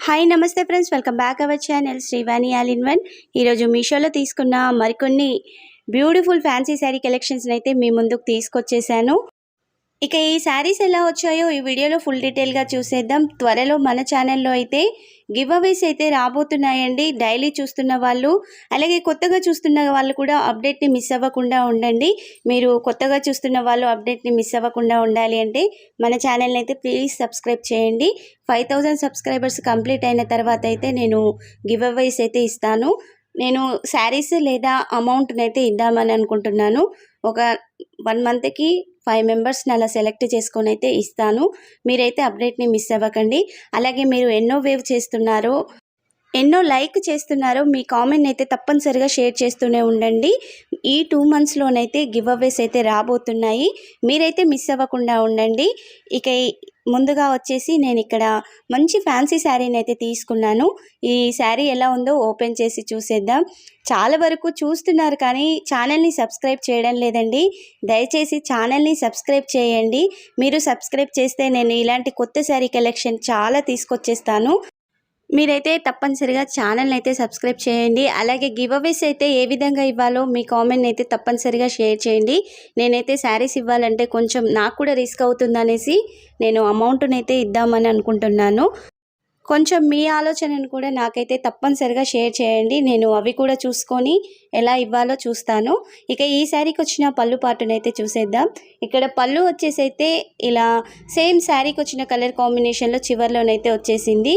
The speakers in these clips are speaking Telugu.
హాయ్ నమస్తే friends, welcome back our channel Srivani all in one. ఈరోజు మీషోలో తీసుకున్న మరికొన్ని బ్యూటిఫుల్ ఫ్యాన్సీ శారీ కలెక్షన్స్ని అయితే మీ ముందుకు తీసుకొచ్చేసాను. ఇక ఈ శారీస్ ఎలా వచ్చాయో ఈ వీడియోలో ఫుల్ డీటెయిల్గా చూసేద్దాం. త్వరలో మన ఛానల్లో అయితే గివ్ అవేస్ అయితే రాబోతున్నాయండి. డైలీ చూస్తున్న వాళ్ళు అలాగే కొత్తగా చూస్తున్న వాళ్ళు కూడా అప్డేట్ని మిస్ అవ్వకుండా ఉండండి. మీరు కొత్తగా చూస్తున్న వాళ్ళు అప్డేట్ని మిస్ అవ్వకుండా ఉండాలి అంటే మన ఛానల్ని అయితే ప్లీజ్ సబ్స్క్రైబ్ చేయండి. 5000 సబ్స్క్రైబర్స్ కంప్లీట్ అయిన తర్వాత అయితే నేను గివ్ అవేస్ అయితే ఇస్తాను. నేను శారీస్ లేదా అమౌంట్ని అయితే ఇద్దామని అనుకుంటున్నాను. ఒక 1 మంత్కి 5 మెంబర్స్ని అలా సెలెక్ట్ చేసుకొని అయితే ఇస్తాను. మీరైతే అప్డేట్ని మిస్ అవ్వకండి. అలాగే మీరు ఎన్నో వేవ్ చేస్తున్నారో, ఎన్నో లైక్ చేస్తున్నారో మీ కామెంట్ని అయితే తప్పనిసరిగా షేర్ చేస్తూనే ఉండండి. ఈ 2 మంత్స్లోనైతే గివ్ అవేస్ అయితే రాబోతున్నాయి. మీరైతే మిస్ అవ్వకుండా ఉండండి. ఇక ముందుగా వచ్చేసి నేను ఇక్కడ మంచి ఫ్యాన్సీ శారీని అయితే తీసుకున్నాను. ఈ శారీ ఎలా ఉందో ఓపెన్ చేసి చూసేద్దాం. చాలా వరకు చూస్తున్నారు కానీ ఛానల్ని సబ్స్క్రైబ్ చేయడం లేదండి. దయచేసి ఛానల్ని సబ్స్క్రైబ్ చేయండి. మీరు సబ్స్క్రైబ్ చేస్తే నేను ఇలాంటి కొత్త శారీ కలెక్షన్ చాలా తీసుకొచ్చేస్తాను. మీరైతే తప్పనిసరిగా ఛానల్ని అయితే సబ్స్క్రైబ్ చేయండి. అలాగే గివ్ అవేస్ అయితే ఏ విధంగా ఇవ్వాలో మీ కామెంట్ని అయితే తప్పనిసరిగా షేర్ చేయండి. నేనైతే శారీస్ ఇవ్వాలంటే కొంచెం నాకు కూడా రిస్క్ అవుతుందనేసి నేను అమౌంట్ని అయితే ఇద్దామని అనుకుంటున్నాను. కొంచెం మీ ఆలోచనను కూడా నాకైతే తప్పనిసరిగా షేర్ చేయండి. నేను అవి కూడా చూసుకొని ఎలా ఇవ్వాలో చూస్తాను. ఇక ఈ శారీకి వచ్చిన పళ్ళు పాటునైతే చూసేద్దాం. ఇక్కడ పళ్ళు వచ్చేసి అయితే ఇలా సేమ్ శారీకి వచ్చిన కలర్ కాంబినేషన్లో చివర్లోనైతే వచ్చేసింది.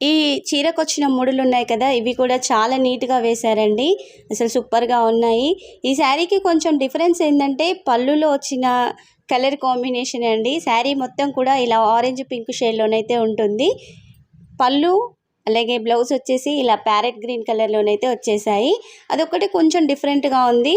ఈ చీరకు వచ్చిన ముడులు ఉన్నాయి కదా, ఇవి కూడా చాలా నీట్గా వేశారండి. అసలు సూపర్గా ఉన్నాయి. ఈ శారీకి కొంచెం డిఫరెన్స్ ఏంటంటే పళ్ళులో వచ్చిన కలర్ కాంబినేషన్ అండి. శారీ మొత్తం కూడా ఇలా ఆరెంజ్ పింక్ షేడ్లోనైతే ఉంటుంది. పళ్ళు అలాగే బ్లౌజ్ వచ్చేసి ఇలా ప్యారెట్ గ్రీన్ కలర్లోనైతే వచ్చేసాయి. అదొకటి కొంచెం డిఫరెంట్గా ఉంది.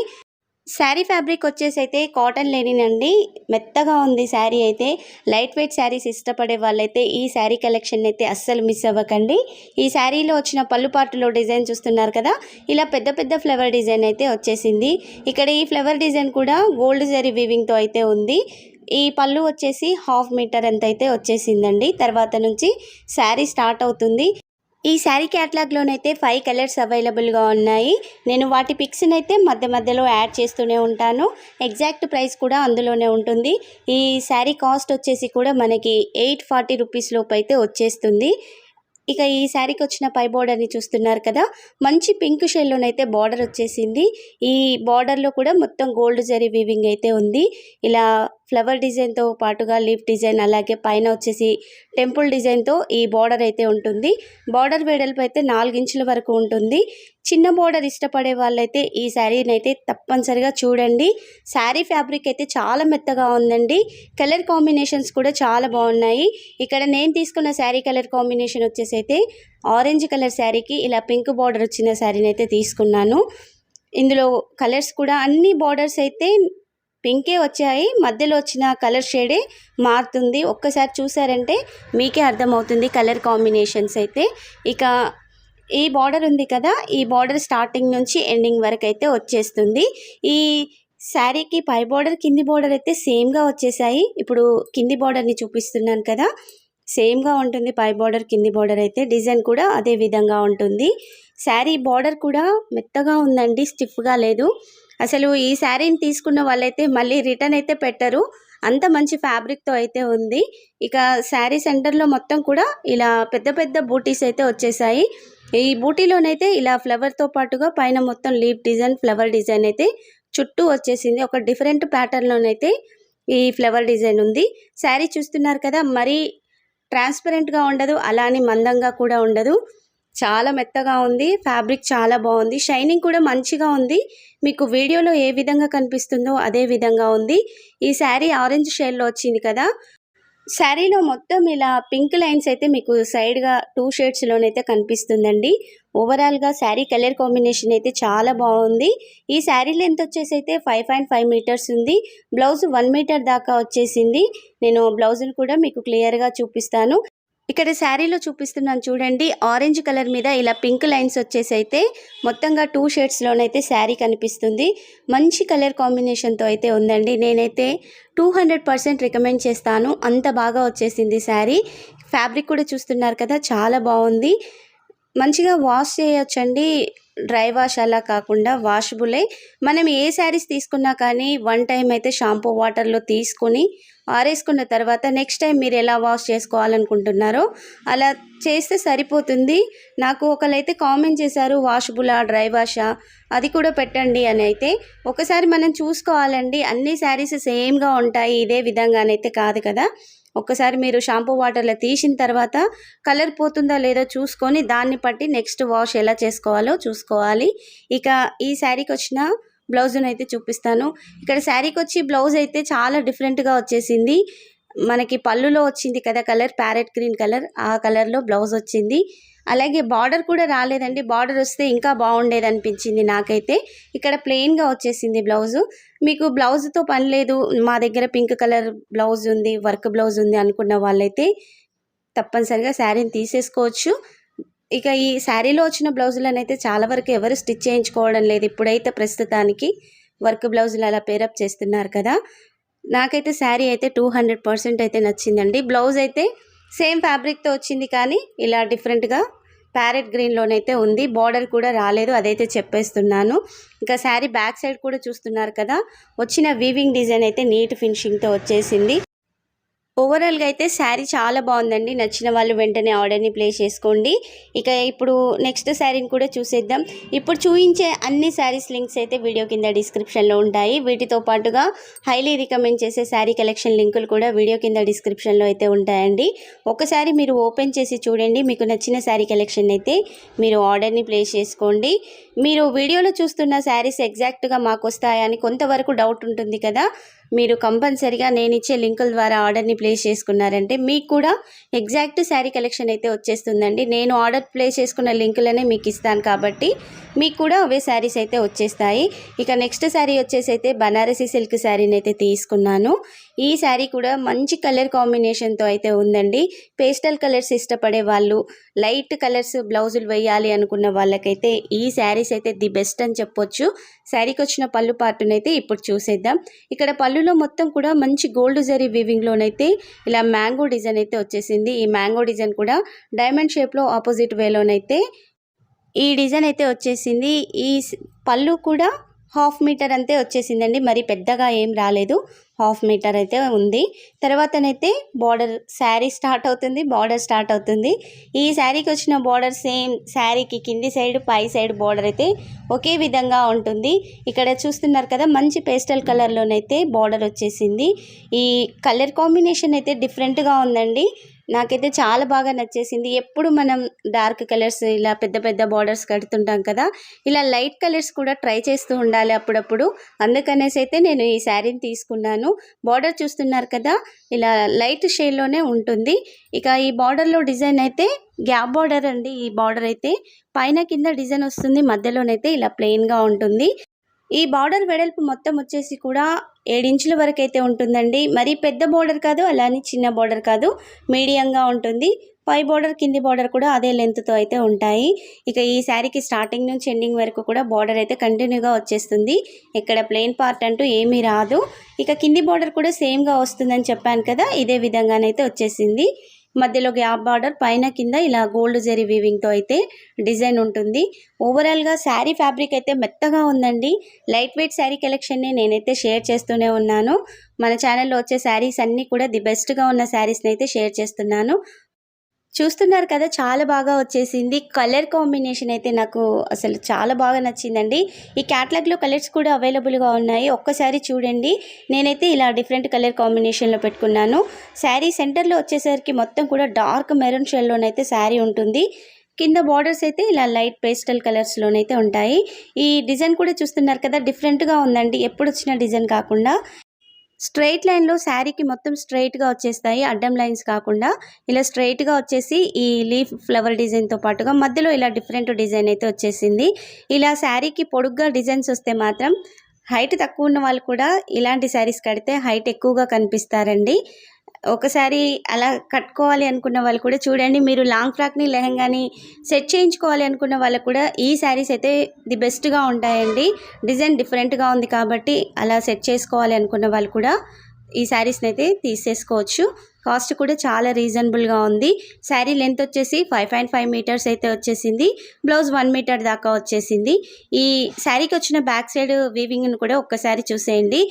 శారీ ఫ్యాబ్రిక్ వచ్చేసి అయితే కాటన్ లేనినండి, మెత్తగా ఉంది శారీ అయితే. లైట్ వెయిట్ శారీస్ ఇష్టపడే వాళ్ళైతే ఈ శారీ కలెక్షన్ అయితే అస్సలు మిస్ అవ్వకండి. ఈ శారీలో వచ్చిన పళ్ళు పాటులో డిజైన్ చూస్తున్నారు కదా, ఇలా పెద్ద పెద్ద ఫ్లవర్ డిజైన్ అయితే వచ్చేసింది. ఇక్కడ ఈ ఫ్లవర్ డిజైన్ కూడా గోల్డ్ జరీ వీవింగ్తో అయితే ఉంది. ఈ పళ్ళు వచ్చేసి 1/2 మీటర్ ఎంత అయితే వచ్చేసిందండి. తర్వాత నుంచి శారీ స్టార్ట్ అవుతుంది. ఈ శారీ క్యాటలాగ్లోనైతే 5 కలర్స్ అవైలబుల్గా ఉన్నాయి. నేను వాటి పిక్స్ని అయితే మధ్య మధ్యలో యాడ్ చేస్తూనే ఉంటాను. ఎగ్జాక్ట్ ప్రైస్ కూడా అందులోనే ఉంటుంది. ఈ శారీ కాస్ట్ వచ్చేసి కూడా మనకి 840 రూపీస్ లోపు అయితే వచ్చేస్తుంది. ఇక ఈ శారీకి వచ్చిన పై బోర్డర్ని చూస్తున్నారు కదా, మంచి పింక్ షేడ్లోనైతే బార్డర్ వచ్చేసింది. ఈ బార్డర్లో కూడా మొత్తం గోల్డ్ జరీ వీవింగ్ అయితే ఉంది. ఇలా ఫ్లవర్ డిజైన్తో పాటుగా లీఫ్ డిజైన్, అలాగే పైన వచ్చేసి టెంపుల్ డిజైన్తో ఈ బార్డర్ అయితే ఉంటుంది. బార్డర్ వెడల్పు అయితే 4 ఇంచుల వరకు ఉంటుంది. చిన్న బార్డర్ ఇష్టపడే వాళ్ళైతే ఈ శారీని అయితే తప్పనిసరిగా చూడండి. శారీ ఫ్యాబ్రిక్ అయితే చాలా మెత్తగా ఉందండి. కలర్ కాంబినేషన్స్ కూడా చాలా బాగున్నాయి. ఇక్కడ నేను తీసుకున్న శారీ కలర్ కాంబినేషన్ వచ్చేసి అయితే ఆరెంజ్ కలర్ శారీకి ఇలా పింక్ బార్డర్ వచ్చిన శారీని అయితే తీసుకున్నాను. ఇందులో కలర్స్ కూడా అన్ని బార్డర్స్ అయితే పింకే వచ్చాయి. మధ్యలో వచ్చిన కలర్ షేడే మారుతుంది. ఒక్కసారి చూసారంటే మీకే అర్థమవుతుంది కలర్ కాంబినేషన్స్ అయితే. ఇక ఈ బార్డర్ ఉంది కదా, ఈ బార్డర్ స్టార్టింగ్ నుంచి ఎండింగ్ వరకు అయితే వచ్చేస్తుంది. ఈ శారీకి పై బార్డర్ కింది బార్డర్ అయితే సేమ్గా వచ్చేసాయి. ఇప్పుడు కింది బార్డర్ని చూపిస్తున్నాను కదా, సేమ్గా ఉంటుంది. పై బార్డర్ కింది బార్డర్ అయితే డిజైన్ కూడా అదే విధంగా ఉంటుంది. శారీ బార్డర్ కూడా మెత్తగా ఉందండి, స్టిఫ్గా లేదు. అసలు ఈ శారీని తీసుకున్న వాళ్ళైతే మళ్ళీ రిటర్న్ అయితే పెట్టరు, అంత మంచి ఫ్యాబ్రిక్తో అయితే ఉంది. ఇక శారీ సెంటర్లో మొత్తం కూడా ఇలా పెద్ద పెద్ద బూటీస్ అయితే వచ్చేసాయి. ఈ బూటీలోనైతే ఇలా ఫ్లవర్తో పాటుగా పైన మొత్తం లీఫ్ డిజైన్, ఫ్లవర్ డిజైన్ అయితే చుట్టూ వచ్చేసింది. ఒక డిఫరెంట్ ప్యాటర్న్లోనైతే ఈ ఫ్లవర్ డిజైన్ ఉంది. శారీ చూస్తున్నారు కదా, మరీ ట్రాన్స్పరెంట్గా ఉండదు, అలానే మందంగా కూడా ఉండదు. చాలా మెత్తగా ఉంది. ఫ్యాబ్రిక్ చాలా బాగుంది. షైనింగ్ కూడా మంచిగా ఉంది. మీకు వీడియోలో ఏ విధంగా కనిపిస్తుందో అదే విధంగా ఉంది. ఈ శారీ ఆరెంజ్ షేడ్లో వచ్చింది కదా, శారీలో మొత్తం ఇలా పింక్ లైన్స్ అయితే మీకు సైడ్గా 2 షేడ్స్లోనైతే కనిపిస్తుందండి. ఓవరాల్గా శారీ కలర్ కాంబినేషన్ అయితే చాలా బాగుంది. ఈ శారీ లెంత్ వచ్చేసి అయితే 5.5 మీటర్స్ ఉంది. బ్లౌజ్ 1 మీటర్ దాకా వచ్చేసింది. నేను బ్లౌజ్ని కూడా మీకు క్లియర్గా చూపిస్తాను. ఇక్కడ శారీలో చూపిస్తున్నాను చూడండి, ఆరెంజ్ కలర్ మీద ఇలా పింక్ లైన్స్ వచ్చేసి అయితే మొత్తంగా 2 షేడ్స్లోనైతే శారీ కనిపిస్తుంది. మంచి కలర్ కాంబినేషన్తో అయితే ఉందండి. నేనైతే 200% రికమెండ్ చేస్తాను, అంత బాగా వచ్చేసింది శారీ. ఫ్యాబ్రిక్ కూడా చూస్తున్నారు కదా, చాలా బాగుంది. మంచిగా వాష్ చేయొచ్చండి. డ్రై వాష్ అలా కాకుండా వాషబులే. మనం ఏ శారీస్ తీసుకున్నా కానీ 1 టైం అయితే షాంపూ వాటర్లో తీసుకొని ఆరేసుకున్న తర్వాత నెక్స్ట్ టైం మీరు ఎలా వాష్ చేసుకోవాలనుకుంటున్నారో అలా చేస్తే సరిపోతుంది. నాకు ఒకరైతే కామెంట్ చేశారు, వాషబులా డ్రై వాషా అది కూడా పెట్టండి అని. అయితే ఒకసారి మనం చూసుకోవాలండి. అన్ని శారీస్ సేమ్గా ఉంటాయి ఇదే విధంగానైతే కాదు కదా. ఒక్కసారి మీరు షాంపూ వాటర్లో తీసిన తర్వాత కలర్ పోతుందా లేదో చూసుకొని దాన్ని బట్టి నెక్స్ట్ వాష్ ఎలా చేసుకోవాలో చూసుకోవాలి. ఇక ఈ శారీకి వచ్చిన బ్లౌజ్ను అయితే చూపిస్తాను. ఇక్కడ శారీకి వచ్చి బ్లౌజ్ అయితే చాలా డిఫరెంట్గా వచ్చేసింది. మనకి పళ్ళులో వచ్చింది కదా కలర్, ప్యారెట్ గ్రీన్ కలర్, ఆ కలర్లో బ్లౌజ్ వచ్చింది. అలాగే బార్డర్ కూడా రాలేదండి. బార్డర్ వస్తే ఇంకా బాగుండేది అనిపించింది నాకైతే. ఇక్కడ ప్లెయిన్గా వచ్చేసింది బ్లౌజు. మీకు బ్లౌజ్తో పని లేదు, మా దగ్గర పింక్ కలర్ బ్లౌజ్ ఉంది, వర్క్ బ్లౌజ్ ఉంది అనుకున్న వాళ్ళైతే తప్పనిసరిగా శారీని తీసేసుకోవచ్చు. ఇక ఈ శారీలో వచ్చిన బ్లౌజులను అయితే చాలా వరకు ఎవరు స్టిచ్ చేయించుకోవడం లేదు ఇప్పుడైతే. ప్రస్తుతానికి వర్క్ బ్లౌజులు అలా పేరప్ చేస్తున్నారు కదా. నాకైతే శారీ అయితే 200% అయితే నచ్చిందండి. బ్లౌజ్ అయితే సేమ్ ఫ్యాబ్రిక్తో వచ్చింది కానీ ఇలా డిఫరెంట్గా ప్యారెట్ గ్రీన్లోనైతే ఉంది. బార్డర్ కూడా రాలేదు, అదైతే చెప్పేస్తున్నాను. ఇంకా శారీ బ్యాక్ సైడ్ కూడా చూస్తున్నారు కదా, వచ్చిన వీవింగ్ డిజైన్ అయితే నీట్ ఫినిషింగ్తో వచ్చేసింది. ఓవరాల్గా అయితే శారీ చాలా బాగుందండి. నచ్చిన వాళ్ళు వెంటనే ఆర్డర్ని ప్లేస్ చేసుకోండి. ఇక ఇప్పుడు నెక్స్ట్ శారీని కూడా చూసేద్దాం. ఇప్పుడు చూపించే అన్ని శారీస్ లింక్స్ అయితే వీడియో కింద డిస్క్రిప్షన్లో ఉంటాయి. వీటితో పాటుగా హైలీ రికమెండ్ చేసే శారీ కలెక్షన్ లింకులు కూడా వీడియో కింద డిస్క్రిప్షన్లో అయితే ఉంటాయండి. ఒకసారి మీరు ఓపెన్ చేసి చూడండి. మీకు నచ్చిన శారీ కలెక్షన్ అయితే మీరు ఆర్డర్ని ప్లేస్ చేసుకోండి. మీరు వీడియోలో చూస్తున్న శారీస్ ఎగ్జాక్ట్గా మాకు వస్తాయని కొంతవరకు డౌట్ ఉంటుంది కదా. మీరు కంపల్సరిగా నేను ఇచ్చే లింకుల ద్వారా ఆర్డర్ని ప్లేస్ చేసుకున్నారంటే మీకు కూడా ఎగ్జాక్ట్ శారీ కలెక్షన్ అయితే వచ్చేస్తుందండి. నేను ఆర్డర్ ప్లేస్ చేసుకున్న లింకులనే మీకు ఇస్తాను కాబట్టి మీకు కూడా అవే శారీస్ అయితే వచ్చేస్తాయి. ఇక నెక్స్ట్ శారీ వచ్చేసి అయితే బనారసీ సిల్క్ శారీని అయితే తీసుకున్నాను. ఈ శారీ కూడా మంచి కలర్ కాంబినేషన్తో అయితే ఉందండి. పేస్టల్ కలర్స్ ఇష్టపడే వాళ్ళు, లైట్ కలర్స్ బ్లౌజులు వేయాలి అనుకున్న వాళ్ళకైతే ఈ శారీస్ అయితే ది బెస్ట్ అని చెప్పొచ్చు. శారీకి వచ్చిన పళ్ళు పార్టునైతే ఇప్పుడు చూసేద్దాం. ఇక్కడ పళ్ళులో మొత్తం కూడా మంచి గోల్డ్ జరీ వీవింగ్లోనైతే ఇలా మ్యాంగో డిజైన్ అయితే వచ్చేసింది. ఈ మ్యాంగో డిజైన్ కూడా డైమండ్ షేప్లో ఆపోజిట్ వేలోనైతే ఈ డిజైన్ అయితే వచ్చేసింది. ఈ పళ్ళు కూడా 1/2 మీటర్ అంతే వచ్చేసిందండి, మరి పెద్దగా ఏం రాలేదు. 1/2 మీటర్ అయితే ఉంది. తర్వాతనైతే బార్డర్, శారీ స్టార్ట్ అవుతుంది, బార్డర్ స్టార్ట్ అవుతుంది. ఈ శారీకి వచ్చిన బార్డర్ సేమ్ శారీకి కింది సైడ్ పై సైడ్ బార్డర్ అయితే ఒకే విధంగా ఉంటుంది. ఇక్కడ చూస్తున్నారు కదా, మంచి పేస్టల్ కలర్లోనైతే బార్డర్ వచ్చేసింది. ఈ కలర్ కాంబినేషన్ అయితే డిఫరెంట్గా ఉందండి. నాకైతే చాలా బాగా నచ్చేసింది. ఎప్పుడు మనం డార్క్ కలర్స్ ఇలా పెద్ద పెద్ద బార్డర్స్ కడుతుంటాం కదా, ఇలా లైట్ కలర్స్ కూడా ట్రై చేస్తూ ఉండాలి అప్పుడప్పుడు. అందుకనేసి అయితే నేను ఈ శారీని తీసుకున్నాను. బార్డర్ చూస్తున్నారు కదా, ఇలా లైట్ షేడ్లోనే ఉంటుంది. ఇక ఈ బార్డర్లో డిజైన్ అయితే గ్యాప్ బార్డర్ అండి. ఈ బార్డర్ అయితే పైన కింద డిజైన్ వస్తుంది, మధ్యలోనైతే ఇలా ప్లెయిన్గా ఉంటుంది. ఈ బార్డర్ వెడల్పు మొత్తం వచ్చేసి కూడా 7 ఇంచుల వరకు అయితే ఉంటుందండి. మరి పెద్ద బార్డర్ కాదు, అలానే చిన్న బార్డర్ కాదు, మీడియంగా ఉంటుంది. పై బార్డర్ కింది బార్డర్ కూడా అదే లెంత్తో అయితే ఉంటాయి. ఇక ఈ శారీకి స్టార్టింగ్ నుంచి ఎండింగ్ వరకు కూడా బార్డర్ అయితే కంటిన్యూగా వచ్చేస్తుంది. ఇక్కడ ప్లెయిన్ పార్ట్ అంటూ ఏమీ రాదు. ఇక కింది బార్డర్ కూడా సేమ్గా వస్తుందని చెప్పాను కదా, ఇదే విధంగానైతే వచ్చేసింది. మధ్యలో గ్యాప్ బార్డర్, పైన కింద ఇలా గోల్డ్ జరీ వీవింగ్తో అయితే డిజైన్ ఉంటుంది. ఓవరాల్గా శారీ ఫ్యాబ్రిక్ అయితే మెత్తగా ఉందండి. లైట్ వెయిట్ శారీ కలెక్షన్ని నేనైతే షేర్ చేస్తూనే ఉన్నాను. మన ఛానల్లో వచ్చే శారీస్ అన్నీ కూడా ది బెస్ట్గా ఉన్న శారీస్ని అయితే షేర్ చేస్తున్నాను. చూస్తున్నారు కదా, చాలా బాగా వచ్చేసింది. కలర్ కాంబినేషన్ అయితే నాకు అసలు చాలా బాగా నచ్చిందండి. ఈ క్యాటలాగ్లో కలర్స్ కూడా అవైలబుల్గా ఉన్నాయి, ఒక్కసారి చూడండి. నేనైతే ఇలా డిఫరెంట్ కలర్ కాంబినేషన్లో పెట్టుకున్నాను. శారీ సెంటర్లో వచ్చేసరికి మొత్తం కూడా డార్క్ మెరూన్ షేడ్లోనైతే శారీ ఉంటుంది. కింద బార్డర్స్ అయితే ఇలా లైట్ పేస్టల్ కలర్స్లోనైతే ఉంటాయి. ఈ డిజైన్ కూడా చూస్తున్నారు కదా, డిఫరెంట్గా ఉందండి. ఎప్పుడు వచ్చిన డిజైన్ కాకుండా స్ట్రైట్ లైన్లో శారీకి మొత్తం స్ట్రైట్గా వచ్చేస్తాయి, అడ్డం లైన్స్ కాకుండా ఇలా స్ట్రైట్గా వచ్చేసి ఈ లీఫ్ ఫ్లవర్ డిజైన్తో పాటుగా మధ్యలో ఇలా డిఫరెంట్ డిజైన్ అయితే వచ్చేసింది. ఇలా శారీకి పొడుగ్గా డిజైన్స్ వస్తే మాత్రం హైట్ తక్కువ ఉన్న వాళ్ళు కూడా ఇలాంటి శారీస్ కడితే హైట్ ఎక్కువగా కనిపిస్తారండి. ఒకసారి అలా కట్టుకోవాలి అనుకున్న వాళ్ళు కూడా చూడండి. మీరు లాంగ్ ఫ్రాక్ని లెహంగాని సెట్ చేయించుకోవాలి అనుకున్న వాళ్ళకు కూడా ఈ శారీస్ అయితే ది బెస్ట్గా ఉంటాయండి. డిజైన్ డిఫరెంట్గా ఉంది కాబట్టి అలా సెట్ చేసుకోవాలి అనుకున్న వాళ్ళు కూడా ఈ శారీస్ని అయితే తీసేసుకోవచ్చు. కాస్ట్ కూడా చాలా రీజనబుల్గా ఉంది. శారీ లెంత్ వచ్చేసి 5.5 మీటర్స్ అయితే వచ్చేసింది. బ్లౌజ్ 1 మీటర్ దాకా వచ్చేసింది. ఈ శారీకి వచ్చిన బ్యాక్ సైడ్ వీవింగ్ను కూడా ఒక్కసారి చూసేయండి.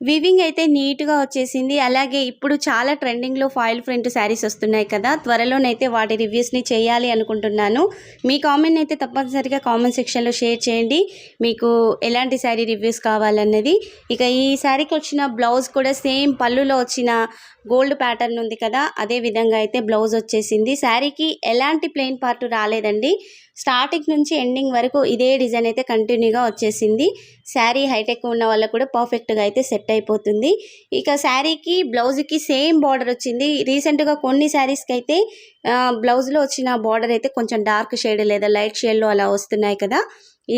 వీవింగ్ అయితే నీట్గా వచ్చేసింది. అలాగే ఇప్పుడు చాలా ట్రెండింగ్లో ఫాయిల్ ప్రింట్ శారీస్ వస్తున్నాయి కదా, త్వరలోనైతే వాటి రివ్యూస్ని చేయాలి అనుకుంటున్నాను. మీ కామెంట్ అయితే తప్పనిసరిగా కామెంట్ సెక్షన్లో షేర్ చేయండి, మీకు ఎలాంటి శారీ రివ్యూస్ కావాలన్నది. ఇక ఈ శారీకి వచ్చిన బ్లౌజ్ కూడా సేమ్ పళ్ళులో వచ్చిన గోల్డ్ ప్యాటర్న్ ఉంది కదా, అదే విధంగా అయితే బ్లౌజ్ వచ్చేసింది. శారీకి ఎలాంటి ప్లెయిన్ పార్ట్ రాలేదండి. స్టార్టింగ్ నుంచి ఎండింగ్ వరకు ఇదే డిజైన్ అయితే కంటిన్యూగా వచ్చేసింది. శారీ హైట్ ఎక్కువ ఉన్న వాళ్ళకు కూడా పర్ఫెక్ట్గా అయితే సెట్ అయిపోతుంది. ఇక శారీకి బ్లౌజ్కి సేమ్ బార్డర్ వచ్చింది. రీసెంట్గా కొన్ని శారీస్కి అయితే బ్లౌజ్లో వచ్చిన బార్డర్ అయితే కొంచెం డార్క్ షేడ్ లేదా లైట్ షేడ్లో అలా వస్తున్నాయి కదా,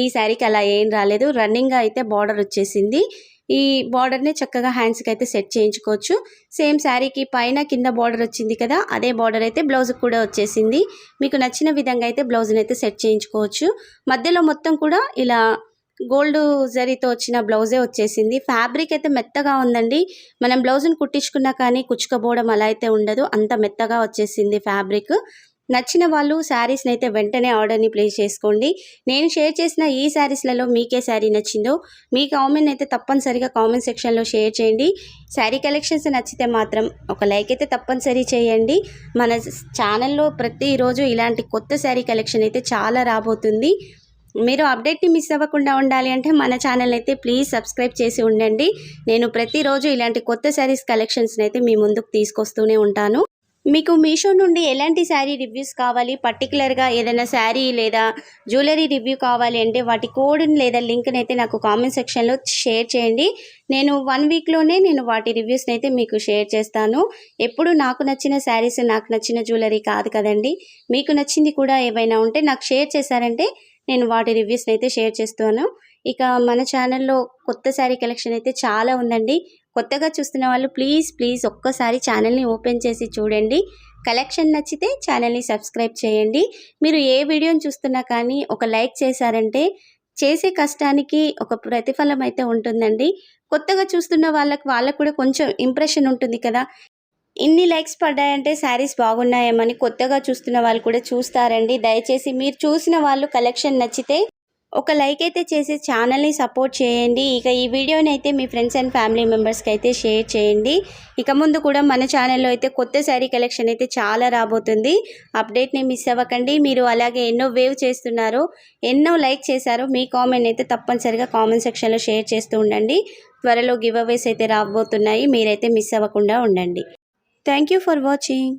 ఈ శారీకి అలా ఏం రాలేదు. రన్నింగ్గా అయితే బార్డర్ వచ్చేసింది. ఈ బార్డర్ని చక్కగా హ్యాండ్స్కి అయితే సెట్ చేయించుకోవచ్చు. సేమ్ శారీకి పైన కింద బార్డర్ వచ్చింది కదా, అదే బార్డర్ అయితే బ్లౌజ్కి కూడా వచ్చేసింది. మీకు నచ్చిన విధంగా అయితే బ్లౌజ్ని అయితే సెట్ చేయించుకోవచ్చు. మధ్యలో మొత్తం కూడా ఇలా గోల్డ్ జరీతో వచ్చిన బ్లౌజే వచ్చేసింది. ఫ్యాబ్రిక్ అయితే మెత్తగా ఉందండి. మనం బ్లౌజ్ని కుట్టించుకున్నా కానీ కుచ్చుకపోవడం అలా అయితే ఉండదు, అంత మెత్తగా వచ్చేసింది ఫ్యాబ్రిక్. నచ్చిన వాళ్ళు శారీస్ని అయితే వెంటనే ఆర్డర్ని ప్లేస్ చేసుకోండి. నేను షేర్ చేసిన ఈ శారీస్లలో మీకే శారీ నచ్చిందో మీ కామెంట్ అయితే తప్పనిసరిగా కామెంట్ సెక్షన్లో షేర్ చేయండి. శారీ కలెక్షన్స్ నచ్చితే మాత్రం ఒక లైక్ అయితే తప్పనిసరి చేయండి. మన ఛానల్లో ప్రతిరోజు ఇలాంటి కొత్త శారీ కలెక్షన్ అయితే చాలా రాబోతుంది. మీరు అప్డేట్ని మిస్ అవ్వకుండా ఉండాలి అంటే మన ఛానల్ అయితే ప్లీజ్ సబ్స్క్రైబ్ చేసి ఉండండి. నేను ప్రతిరోజు ఇలాంటి కొత్త శారీస్ కలెక్షన్స్ని అయితే మీ ముందుకు తీసుకొస్తూనే ఉంటాను. మీకు మీషో నుండి ఎలాంటి శారీ రివ్యూస్ కావాలి, పర్టికులర్గా ఏదైనా శారీ లేదా జ్యువెలరీ రివ్యూ కావాలి అంటే వాటి కోడ్ని లేదా లింక్ని అయితే నాకు కామెంట్ సెక్షన్లో షేర్ చేయండి. నేను 1 వీక్లోనే వాటి రివ్యూస్ని అయితే మీకు షేర్ చేస్తాను. ఎప్పుడు నాకు నచ్చిన శారీస్, నాకు నచ్చిన జ్యువెలరీ కాదు కదండి, మీకు నచ్చింది కూడా ఏవైనా ఉంటే నాకు షేర్ చేశారంటే నేను వాటి రివ్యూస్ని అయితే షేర్ చేస్తాను. ఇక మన ఛానల్లో కొత్త శారీ కలెక్షన్ అయితే చాలా ఉందండి. కొత్తగా చూస్తున్న వాళ్ళు ప్లీజ్ ఒక్కసారి ఛానల్ని ఓపెన్ చేసి చూడండి. కలెక్షన్ నచ్చితే ఛానల్ని సబ్స్క్రైబ్ చేయండి. మీరు ఏ వీడియోని చూస్తున్నా కానీ ఒక లైక్ చేశారంటే చేసే కష్టానికి ఒక ప్రతిఫలం అయితే ఉంటుందండి. కొత్తగా చూస్తున్న వాళ్ళకు కూడా కొంచెం ఇంప్రెషన్ ఉంటుంది కదా, ఇన్ని లైక్స్ పడ్డాయంటే శారీస్ బాగున్నాయేమని కొత్తగా చూస్తున్న వాళ్ళు కూడా చూస్తారండి. దయచేసి మీరు చూసిన వాళ్ళు కలెక్షన్ నచ్చితే ఒక లైక్ అయితే చేసి ఛానల్ని సపోర్ట్ చేయండి. ఇక ఈ వీడియోని అయితే మీ ఫ్రెండ్స్ అండ్ ఫ్యామిలీ మెంబర్స్కి అయితే షేర్ చేయండి. ఇక ముందు కూడా మన ఛానల్లో అయితే కొత్త శారీ కలెక్షన్ అయితే చాలా రాబోతుంది. అప్డేట్ని మిస్ అవ్వకండి. మీరు అలాగే ఎన్నో వేవ్ చేస్తున్నారు, ఎన్నో లైక్ చేశారు, మీ కామెంట్ అయితే తప్పనిసరిగా కామెంట్ సెక్షన్లో షేర్ చేస్తూ ఉండండి. త్వరలో గివ్ అవేస్ అయితే రాబోతున్నాయి, మీరైతే మిస్ అవ్వకుండా ఉండండి. Thank you for watching.